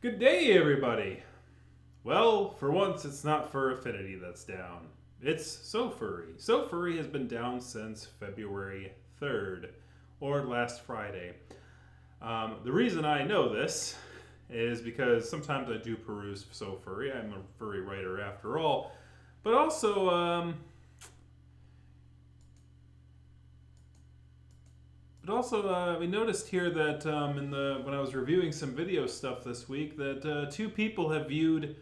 Good day, everybody. Well, for once, it's not Fur Affinity that's down. It's SoFurry. SoFurry has been down since February 3rd, or last Friday. The reason I know this is because sometimes I do peruse SoFurry. I'm a furry writer after all. But also, we noticed here that when I was reviewing some video stuff this week, that two people have viewed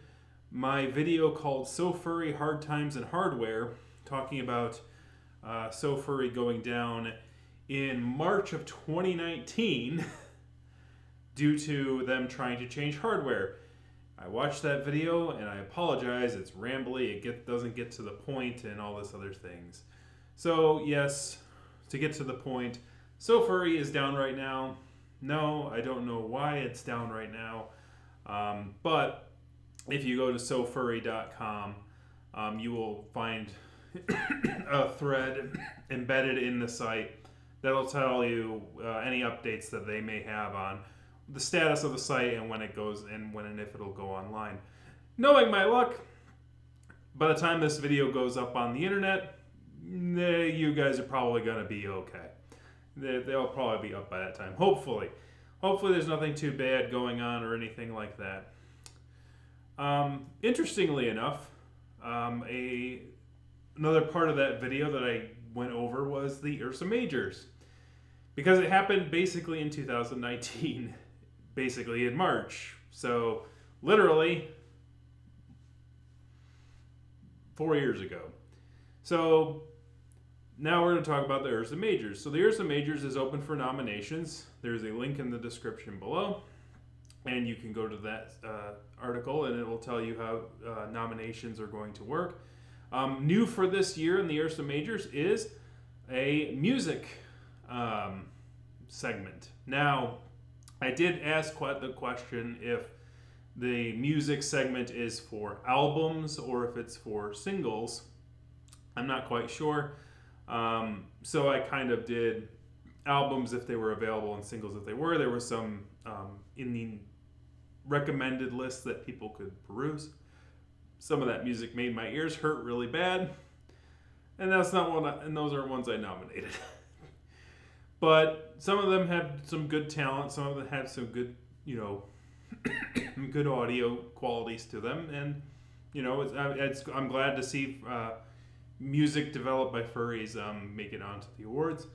my video called SoFurry Hard Times and Hardware, talking about SoFurry going down in March of 2019 due to them trying to change hardware. I watched that video and I apologize. It's rambly. It doesn't get to the point and all this other things. So yes, to get to the point, SoFurry is down right now. No, I don't know why it's down right now. But if you go to SoFurry.com, you will find a thread embedded in the site that'll tell you any updates that they may have on the status of the site and when it goes and when and if it'll go online. Knowing my luck, by the time this video goes up on the internet, you guys are probably going to be okay. They'll probably be up by that time. Hopefully there's nothing too bad going on or anything like that. Interestingly enough, another part of that video that I went over was the Ursa majors, because it happened basically in 2019, basically in March. So literally 4 years ago. So now we're going to talk about the Ursa Majors. So the Ursa Majors is open for nominations. There's a link in the description below, and you can go to that article and it will tell you how nominations are going to work. New for this year in the Ursa Majors is a music segment. Now, I did ask the question if the music segment is for albums or if it's for singles. I'm not quite sure. So I kind of did albums if they were available and singles if they were. There were some in the recommended list that people could peruse. Some of that music made my ears hurt really bad, and that's not one. And those are ones I nominated. But some of them have some good talent. Some of them have some good, good audio qualities to them, and I'm glad to see music developed by furries make it onto the awards.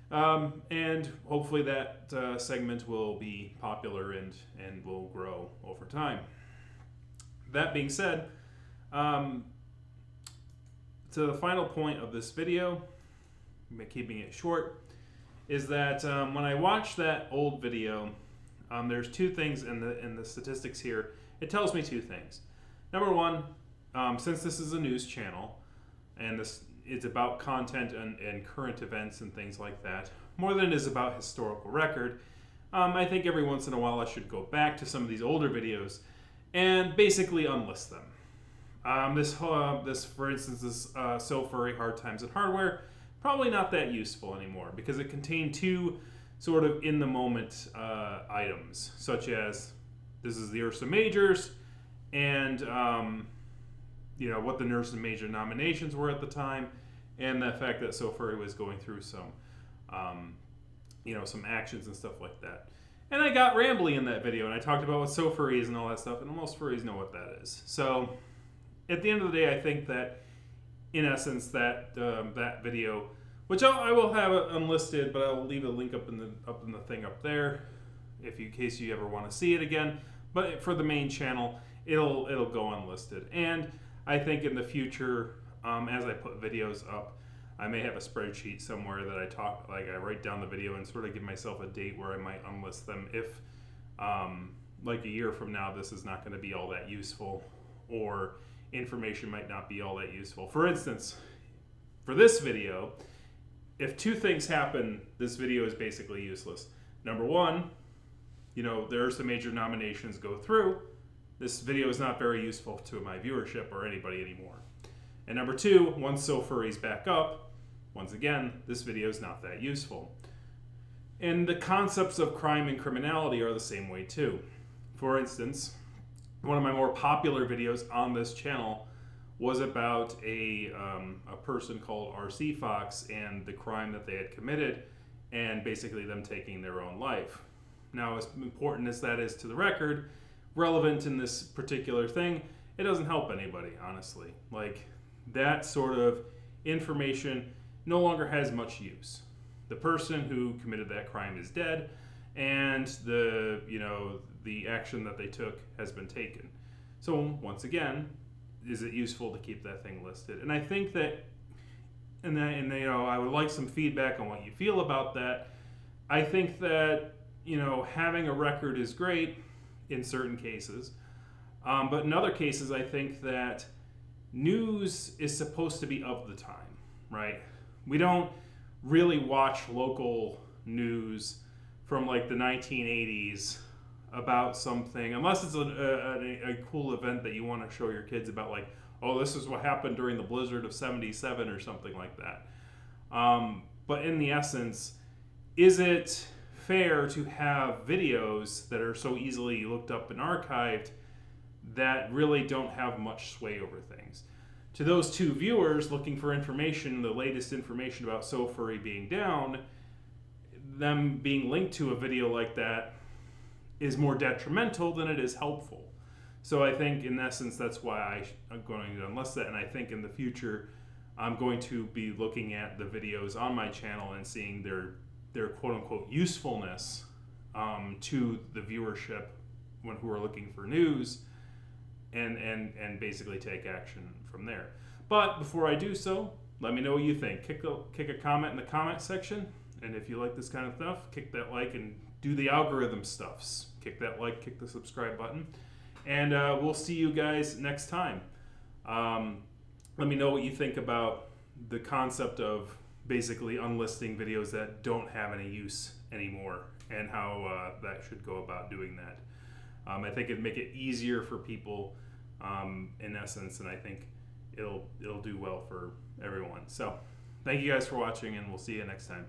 And hopefully that segment will be popular and will grow over time. That being said, to the final point of this video, keeping it short, is that when I watched that old video, there's two things in the statistics here. It tells me two things. Number one, since this is a news channel, and this is about content and current events and things like that, more than it is about historical record, I think every once in a while I should go back to some of these older videos and basically unlist them. This, for instance, this SoFurry Hard Times and Hardware, probably not that useful anymore because it contained two sort of in-the-moment items, such as this is the Ursa Majors and what the Ursa Major nominations were at the time, and the fact that SoFurry was going through some actions and stuff like that. And I got rambly in that video, and I talked about what SoFurry is and all that stuff, and most furries know what that is. So, at the end of the day, I think that, in essence, that video, which I will have unlisted, but I'll leave a link up in the thing up there, in case you ever want to see it again. But for the main channel, it'll go unlisted. And I think in the future, as I put videos up, I may have a spreadsheet somewhere that I write down the video and sort of give myself a date where I might unlist them if, like a year from now, this is not going to be all that useful, or information might not be all that useful. For instance, for this video, if two things happen, this video is basically useless. Number one, the Ursa Major nominations go through. This video is not very useful to my viewership or anybody anymore. And number two, once SoFurry's back up, once again, this video is not that useful. And the concepts of crime and criminality are the same way too. For instance, one of my more popular videos on this channel was about a person called RC Fox and the crime that they had committed, and basically them taking their own life. Now, as important as that is to the record, relevant in this particular thing, it doesn't help anybody, honestly. Like, that sort of information no longer has much use. The person who committed that crime is dead, and the action that they took has been taken. So once again, is it useful to keep that thing listed? And I think that, I would like some feedback on what you feel about that. I think that, having a record is great in certain cases, but in other cases, I think that news is supposed to be of the time, right? We don't really watch local news from like the 1980s about something, unless it's a cool event that you want to show your kids about, like, oh, this is what happened during the blizzard of 77 or something like that. But in the essence, is it fair to have videos that are so easily looked up and archived that really don't have much sway over things? To those two viewers looking for information, the latest information about SoFurry being down, them being linked to a video like that is more detrimental than it is helpful. So I think in essence that's why I'm going to unlist that, and I think in the future I'm going to be looking at the videos on my channel and seeing their quote-unquote usefulness to the viewership who are looking for news, and basically take action from there. But before I do so, let me know what you think. Kick a comment in the comment section, and if you like this kind of stuff, kick that like and do the algorithm stuffs. Kick that like, kick the subscribe button, and we'll see you guys next time. Let me know what you think about the concept of basically unlisting videos that don't have any use anymore, and how that should go about doing that. I think it'd make it easier for people, in essence, and I think it'll do well for everyone. So, thank you guys for watching, and we'll see you next time.